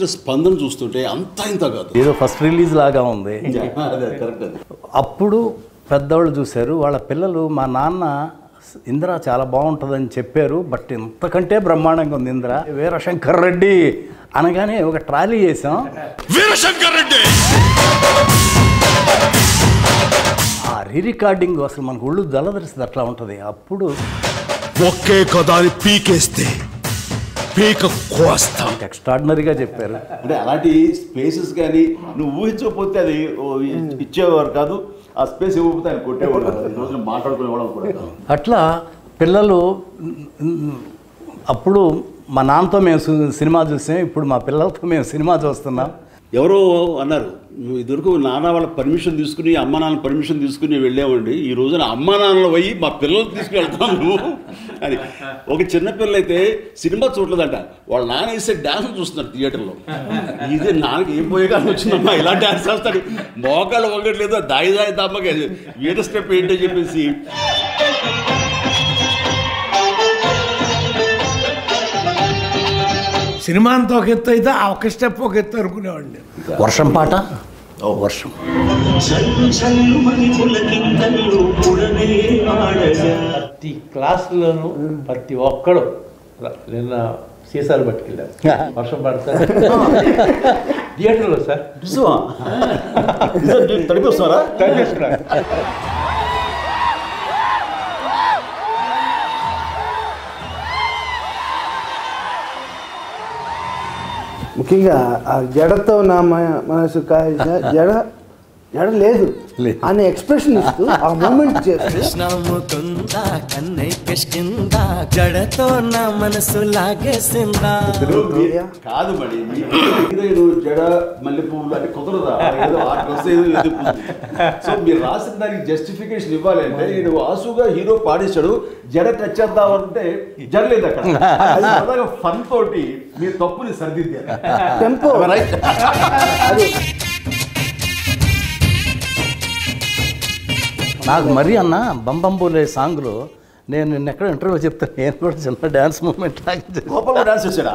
వచ్చిన స్పందన చూస్తుంటే అంతా ఇంత కాదు, ఏదో ఫస్ట్ రిలీజ్ లాగా ఉంది. కరెక్ట్. అప్పుడు పెద్దవాళ్ళు చూశారు, వాళ్ళ పిల్లలు మా నాన్న ఇందిర చాలా బాగుంటుందని చెప్పారు, బట్ ఇంతకంటే బ్రహ్మాండంగా ఉంది ఇందిర. వీరశంకర్ రెడ్డి అనగానే ఒక ట్రాలీ చేసాం, వీరశంకర్ రెడ్డి. ఆ రీ రికార్డింగ్ అసలు మనకు ఒళ్ళు జలదరిస్తుంది, అట్లా ఉంటుంది. అప్పుడు ఒకే కదాని పీకేస్తే పీక కోస్తాం, ఎక్స్ట్రాడినరీగా చెప్పారు. అంటే అలాంటి స్పేసెస్ కానీ నువ్వు ఊహించకపోతే అది ఇచ్చేవారు కాదు, ఆ స్పేస్ ఇవ్వకపోతే ఆయన కొట్టేవాడు కాదు, ఈ రోజున మాట్లాడుకునేవాళ్ళం కూడా. అట్లా పిల్లలు అప్పుడు మా నాన్నతో మేము సినిమా చూసాం, ఇప్పుడు మా పిల్లలతో మేము సినిమా చూస్తున్నాం. ఎవరో అన్నారు, నువ్వు ఇదివరకు నాన్న వాళ్ళ పర్మిషన్ తీసుకుని అమ్మ నాన్న పర్మిషన్ తీసుకుని వెళ్ళామండి, ఈ రోజున అమ్మ నాన్నలు పోయి మా పిల్లలు తీసుకువెళ్తాం నువ్వు అని. ఒక చిన్నపిల్ల అయితే సినిమా చూడలేదంట, వాళ్ళ నాన్న వేసే డ్యాన్స్ చూస్తున్నారు థియేటర్లో. ఇదే నాన్నకి ఏం పోయేగానే వచ్చిందమ్మా ఇలా డ్యాన్స్ చేస్తాడు, మోకాళ్ళు వంగట్లేదు, దాయి దాయి దమ్మకి వీట స్టెప్ ఏంటని చెప్పేసి. సినిమా అంతా ఒక ఎత్తు అయితే ఆ ఒక స్టెప్ ఒక ఎత్తు అనుకునేవాడిని. వర్షం పాట, వర్షం ప్రతి క్లాసులోనూ ప్రతి ఒక్కడు నిన్న సీసాలు పట్టుకెళ్ళారు, వర్షం పడతారు థియేటర్లో సార్. తడిపిస్తున్నారా? ముఖ్యంగా ఆ జడతో నా మనసు కాయ జడ లేదు అనే ఎక్స్ప్రెషన్ ఇస్తూ ఆ మూమెంట్ చేస్తూ కాదు మరి జడ మల్లెపూలు అంటే కుదరదా, సో మీరు రాసిన దానికి జస్టిఫికేషన్ ఇవ్వాలి అంటే ఈడు ఆసుగా హీరో పాడేశాడు, జడ టచ్ చేద్దామంటే జరలేదు అక్కడ. ఫన్ తోటి మీరు తప్పుని సరిదిద్దారు, టెంపో అది. నాకు మరీ అన్న బంబంబోలే సాంగ్లో నేను నిన్న ఎక్కడ ఇంటర్వ్యూ చెప్తాను, నేను కూడా చిన్న డ్యాన్స్ మూమెంట్ గోపాల్ డాన్స్ చేశాడా?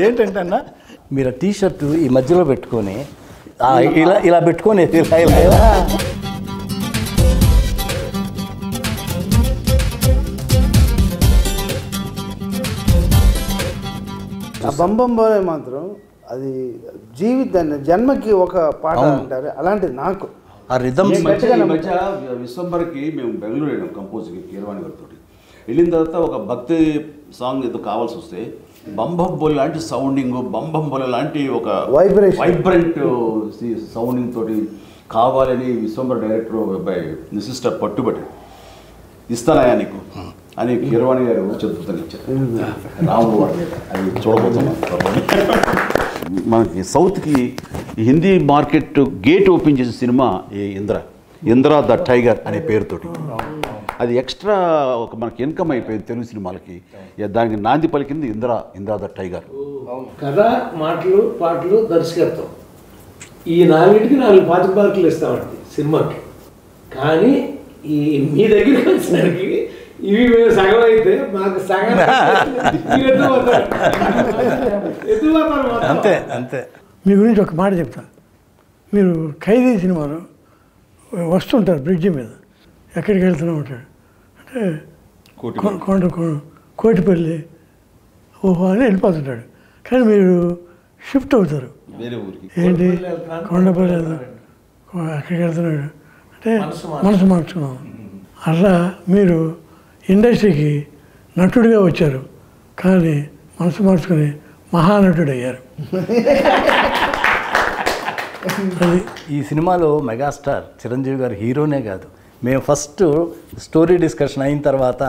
ఏంటంటే అన్న మీరు టీ షర్ట్ ఈ మధ్యలో పెట్టుకొని ఇలా ఇలా పెట్టుకొని ఇలా ఇలా ఇలా ఆ బంబంబోలే మాత్రం అది జీవితాన్ని జన్మకి ఒక పాట అంటారు, అలాంటిది నాకు ఆ రిథమ్. ఈ మధ్య విశ్వంబర్కి మేము బెంగళూరు వెళ్ళాం కంపోజ్కి, కీరవాణి గారితో. వెళ్ళిన తర్వాత ఒక భక్తి సాంగ్ ఏదో కావాల్సి వస్తే బంబంబోలే లాంటి సౌండింగ్, బంబంబోలే లాంటి ఒక వైబ్రెంట్ సౌండింగ్ తోటి కావాలని విశ్వంబర్ డైరెక్టర్ సిస్టర్ పట్టుబట్టి ఇస్తానయా నీకు అని కీరవాణి గారు చతుర్థంగా ఇచ్చారు. రాము అది చూడబోతున్నాం. మనకి సౌత్కి హిందీ మార్కెట్ గేట్ ఓపెన్ చేసిన సినిమా ఈ ఇంద్ర ద టైగర్ అనే పేరుతోటి. అది ఎక్స్ట్రా ఒక మనకి ఇన్కమ్ అయిపోయింది తెలుగు సినిమాలకి. దానికి నాంది పలికింది ఇంద్ర ద టైగర్. కథ, మాటలు, పాటలు, దర్శకత్వం, ఈ నాలుగింటికి 4 మార్కులు ఇస్తామండి సినిమాకి. కానీ ఈ మీ దగ్గరికి వచ్చేసరికి ఇవి మేము సగం అయితే మాకు సగం అంతే అంతే. మీ గురించి ఒక మాట చెప్తా. మీరు ఖైదీ సినిమాలో వస్తుంటారు బ్రిడ్జి మీద, ఎక్కడికి వెళ్తూనే ఉంటాడు అంటే కోటిపల్లి ఓహో అని వెళ్ళిపోతుంటాడు. కానీ మీరు షిఫ్ట్ అవుతారు, ఏంటి కొండపల్లి అక్కడికి వెళ్తున్నాడు అంటే మనసు మార్చుకున్నాం. అలా మీరు ఇండస్ట్రీకి నటుడిగా వచ్చారు, కానీ మనసు మార్చుకుని మహానటుడు అయ్యారు. అది ఈ సినిమాలో మెగాస్టార్ చిరంజీవి గారు హీరోనే కాదు, మేము ఫస్ట్ స్టోరీ డిస్కషన్ అయిన తర్వాత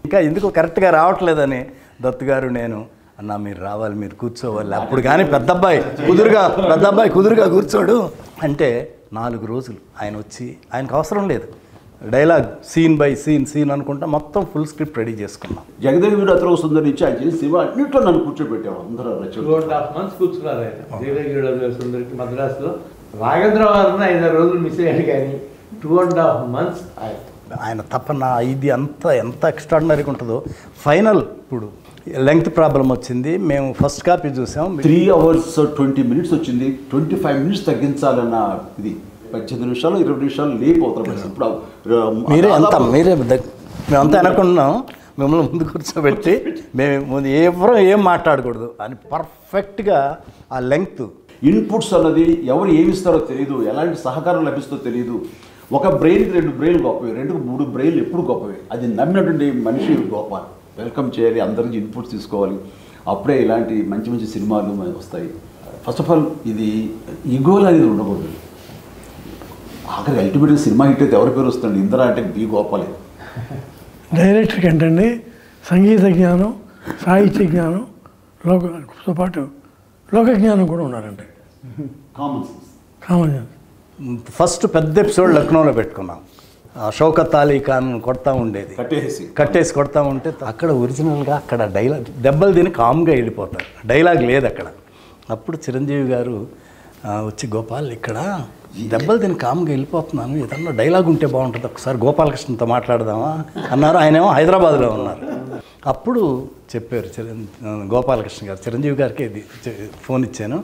ఇంకా ఎందుకు కరెక్ట్గా రావట్లేదని దత్తు గారు నేను అన్నా మీరు రావాలి, మీరు కూర్చోవాలి, అప్పుడు కానీ పెద్ద అబ్బాయి కుదురుగా కూర్చోడు అంటే 4 రోజులు ఆయన వచ్చి, ఆయనకు అవసరం లేదు డైలాగ్, సీన్ బై సీన్ అనుకుంటా మొత్తం ఫుల్ స్క్రిప్ట్ రెడీ చేసుకున్నాం. జగదేవి వీరు అతను సుందరి నుంచి ఆయన చేసి సినిమా అన్నింటిలో నన్ను కూర్చోబెట్టాము. అందరూ 2.5 months కూర్చున్నారు ఆయన జగదేవి సుందరికి మద్రాసులో. రాఘేంద్ర వారిని 5 రోజులు మిస్ అయ్యాడు, కానీ 2.5 months ఆయన తప్పన ఇది అంతా ఎంత ఎక్స్ట్రాడినరీగా ఉంటుందో. ఫైనల్ ఇప్పుడు లెంగ్త్ ప్రాబ్లం వచ్చింది. మేము ఫస్ట్ కాపీ చూసాం. 3 hours 20 minutes వచ్చింది. 25 minutes తగ్గించాలన్న ఇది 18 నిమిషాలు 20 నిమిషాలు లేపు అవుతాం. ఇప్పుడు మేమంతా అనుకున్నాం మిమ్మల్ని ముందు కూర్చోబెట్టి మేము ఎవరో ఏం మాట్లాడకూడదు అని పర్ఫెక్ట్గా ఆ లెంగ్త్ ఇన్పుట్స్ అన్నది ఎవరు ఏమి ఇస్తారో తెలియదు, ఎలాంటి సహకారం లభిస్తుందో తెలియదు. ఒక బ్రెయిన్కి 2 బ్రెయిన్లు గొప్పవి, 2కు 3 బ్రెయిన్లు ఎప్పుడు గొప్పవి. అది నమ్మినటువంటి మనిషి గొప్ప. వెల్కమ్ చేయాలి, అందరికి ఇన్పుట్స్ తీసుకోవాలి. అప్పుడే ఇలాంటి మంచి మంచి సినిమాలు వస్తాయి. ఫస్ట్ ఆఫ్ ఆల్ ఇది ఈగోలు అనేది ఉండకూడదు. ఆఖరికి అల్టిమేట్గా సినిమా హిట్ అయితే ఎవరి పేరు వస్తుంది? ఇందిరా అంటే బి గోపాలే. డైరెక్టర్కి ఏంటండి సంగీత జ్ఞానం, సాహిత్య జ్ఞానం, లోకతో పాటు లోక జ్ఞానం కూడా ఉన్నారండి. Common sense. Common sense. First పెద్ద ఎపిసోడ్ లక్నోలో పెట్టుకున్నాం. షౌకత్ అలీ ఖాన్ కొడతా ఉండేది, కట్టేసి కొడతా ఉంటే అక్కడ ఒరిజినల్గా అక్కడ డైలాగ్ దెబ్బలు తిని కామ్గా వెళ్ళిపోతారు, డైలాగ్ లేదు అక్కడ. అప్పుడు చిరంజీవి గారు వచ్చి గోపాల్ ఇక్కడ దెబ్బలు తిని కామ్గా వెళ్ళిపోతున్నాను, ఏదన్నా డైలాగ్ ఉంటే బాగుంటుంది, ఒకసారి గోపాలకృష్ణతో మాట్లాడదామా అన్నారు. ఆయనేమో హైదరాబాద్లో ఉన్నారు. అప్పుడు చెప్పారు గోపాలకృష్ణ గారు, చిరంజీవి గారికి ఇది ఫోన్ ఇచ్చాను,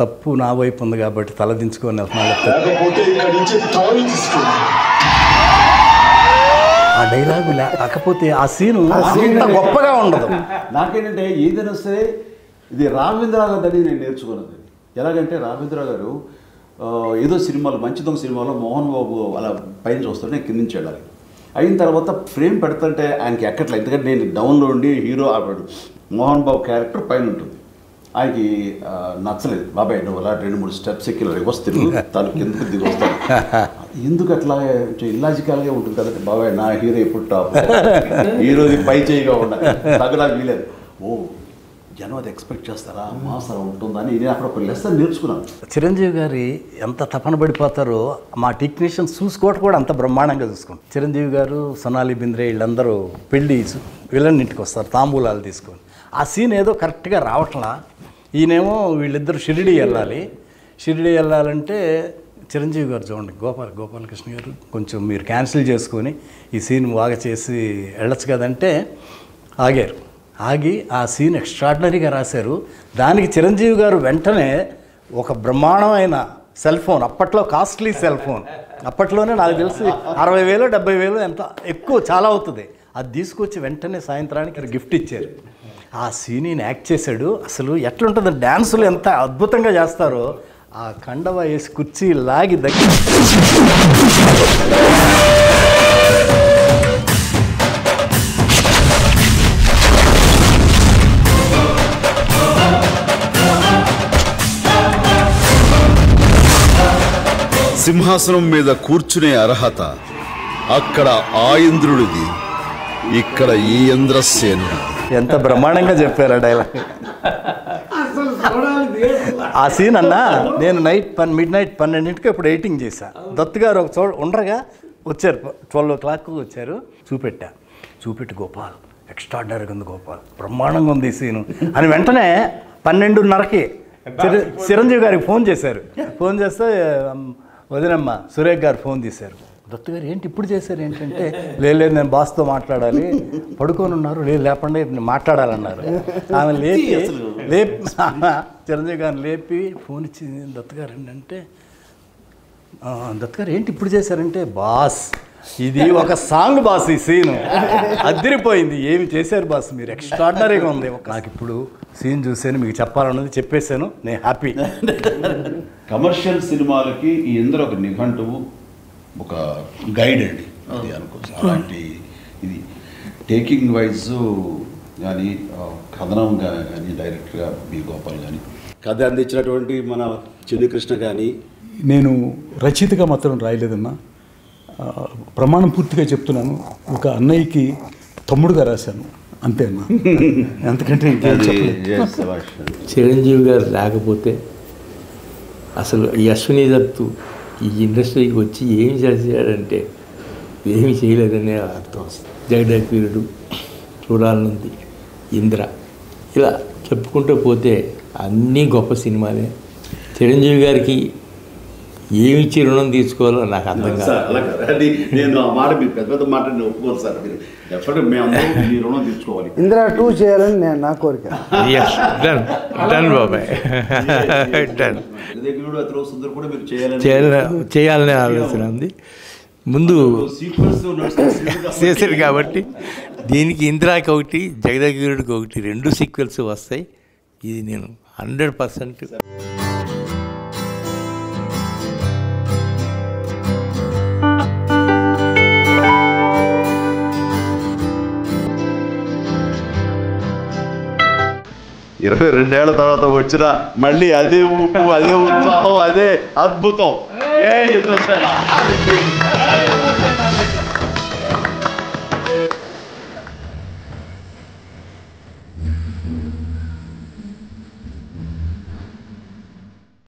తప్పు నా వైపు ఉంది కాబట్టి తలదించుకొని వెళ్తున్నాను. ఆ డైలాగు లేకపోతే ఆ సీను అంత గొప్పగా ఉండదు. నాకేంటంటే ఏదైనా సరే ఇది రాఘవేంద్రరావు గారి నేను నేర్చుకున్నది. ఎలాగంటే రాఘవేంద్రరావు గారు ఏదో సినిమాలో మంచి దొంగ సినిమాలో మోహన్ బాబు అలా పైన చూస్తుంటే కింద నుంచి వెళ్ళాలి. అయిన తర్వాత ఫ్రేమ్ పెడుతుంటే ఆయనకి ఎక్కట్లేదు, ఎందుకంటే నేను డౌన్లో ఉండి హీరో ఆడాడు, మోహన్ బాబు క్యారెక్టర్ పైన ఉంటుంది. ఆయనకి నచ్చలేదు. బాబాయ్ నువ్వు అలా 2-3 స్టెప్స్ ఎక్కి వస్తుంది తను కిందకి దిగి వస్తాను. ఎందుకు అట్లా ఇల్లాజికల్గా ఉంటుంది కదంటే, బాబాయ్ నా హీరో ఎప్పుడు టాప్, హీరోది పై చేయిగా ఉండాలి, తగ్గడానికి వీలేదు. ఓ జనం అది ఎక్స్పెక్ట్ చేస్తారా, మాస్ అలా ఉంటుందని నేను అక్కడ ఒక లెసన్ నేర్చుకున్నాను. చిరంజీవి గారి ఎంత తపన పడిపోతారో మా టెక్నీషియన్స్ చూసుకోవటం కూడా అంత బ్రహ్మాండంగా చూసుకుంటాం. చిరంజీవి గారు, సొనాలి బింద్రే వీళ్ళందరూ పెళ్ళి విలన్ ఇంటికి వస్తారు తాంబూలాలు తీసుకొని. ఆ సీన్ ఏదో కరెక్ట్గా రావట్లా. ఈయనేమో వీళ్ళిద్దరు షిరిడి వెళ్ళాలంటే చిరంజీవి గారు చూడండి, గోపాలకృష్ణ గారు కొంచెం మీరు క్యాన్సిల్ చేసుకొని ఈ సీన్ బాగా చేసి వెళ్ళచ్చు కదంటే ఆగి ఆ సీన్ ఎక్స్ట్రాడినరీగా రాశారు. దానికి చిరంజీవి గారు వెంటనే ఒక బ్రహ్మాండమైన సెల్ ఫోన్, అప్పట్లో కాస్ట్లీ సెల్ ఫోన్, అప్పట్లోనే నాకు తెలిసి 60,000 70,000 ఎంత ఎక్కువ చాలా అవుతుంది, అది తీసుకొచ్చి వెంటనే సాయంత్రానికి గిఫ్ట్ ఇచ్చారు. ఆ సీన్ యాక్ట్ చేశాడు. అసలు ఎట్లుంటుంది, డ్యాన్సులు ఎంత అద్భుతంగా చేస్తారో. ఆ కండవ వేసి కుర్చీ లాగి దగ్గర సింహాసనం మీద కూర్చునే అర్హత అక్కడ ఆ ఇంద్రుడిది, ఇక్కడ ఈ ఇంద్రసేనుడు. ఎంత బ్రహ్మాండంగా చెప్పారు ఆ డైలాగ్. ఆ సీన్ అన్నా నేను మిడ్ నైట్ 12ంటికి ఇప్పుడు ఎడిటింగ్ చేశాను. దత్తు గారు ఒక ఉండగా వచ్చారు, 12 o'clock వచ్చారు. చూపెట్టి గోపాల్ ఎక్స్ట్రాడినరీగా ఉంది, గోపాల్ బ్రహ్మాండంగా ఉంది ఈ సీను అని వెంటనే 12:30కి చిరంజీవి గారికి ఫోన్ చేశారు. ఫోన్ చేస్తే వదినమ్మ సురేఖ్ గారు ఫోన్ తీశారు. దత్తు గారు ఏంటి ఇప్పుడు చేశారు ఏంటంటే, లేదు నేను బాస్తో మాట్లాడాలి, పడుకొని ఉన్నారు, లేదు లేపండి మాట్లాడాలన్నారు. ఆమె లేపి చిరంజీవి గారిని లేపి ఫోన్ ఇచ్చి దత్తు గారు ఏంటంటే, దత్తు గారు ఏంటి ఇప్పుడు చేశారంటే, బాస్ ఇది ఒక సాంగ్ బాస్, ఈ సీను అదిరిపోయింది, ఏమి చేశారు బాస్ మీరు, ఎక్స్ట్రాడినరీగా ఉంది. నాకు ఇప్పుడు సీన్ చూసాను, మీకు చెప్పాలన్నది చెప్పేశాను, నేను హ్యాపీ. కమర్షియల్ సినిమాలకి ఈ ఇందులో ఒక నిఘంటువు, ఒక గైడ్ అండి అది అనుకోవచ్చు. అలాంటి ఇది టేకింగ్ వైజ్ కానీ కథనం కానీ డైరెక్ట్గా బి గోపాల్ కానీ కథ అందించినటువంటి మన చిన్నకృష్ణ కానీ. నేను రచయితగా మాత్రం రాయలేదన్నా, ప్రమాణం పూర్తిగా చెప్తున్నాను, ఒక అన్నయ్యకి తమ్ముడుగా రాశాను అంతే అన్నా, అంతకంటే చిరంజీవి గారు లేకపోతే అసలు ఈ అశ్విని దత్తు ఈ ఇండస్ట్రీకి వచ్చి ఏమి చేశాడంటే ఏమి చేయలేదనే అర్థం వస్తుంది. జగదేకవీరుడు, చూడాలనుంది, ఇంద్ర, ఇలా చెప్పుకుంటూ పోతే అన్నీ గొప్ప సినిమాలే. చిరంజీవి గారికి ఏమిచ్చి రుణం తీసుకోవాలో నాకు అర్థం కాదు. సార్ అలా కాదు, అది నేను ఆ మాట మీరు పెద్ద పెద్ద మాట నేను ఒప్పుకోను సార్. మీరు డెఫినెట్గా మేము అందరం మీ రుణం తీర్చుకోవాలి. ఇందిరా 2 చేయాలని నేను నా కోరిక. డన్ బాబాయ్, డన్. దగ్గర అతను సుందర్ కూడా మీరు చేయాలనే ఆలోచన ఉంది. ముందు చేశారు కాబట్టి దీనికి ఇందిరాకి ఒకటి, జగదగిరుడికి ఒకటి, 2 సీక్వెల్స్ వస్తాయి. ఇది నేను 100% ఇరవై 2 ఏళ్ల తర్వాత వచ్చిన మళ్ళీ అదే ఊపు, అదే ఉత్సాహం, అదే అద్భుతం.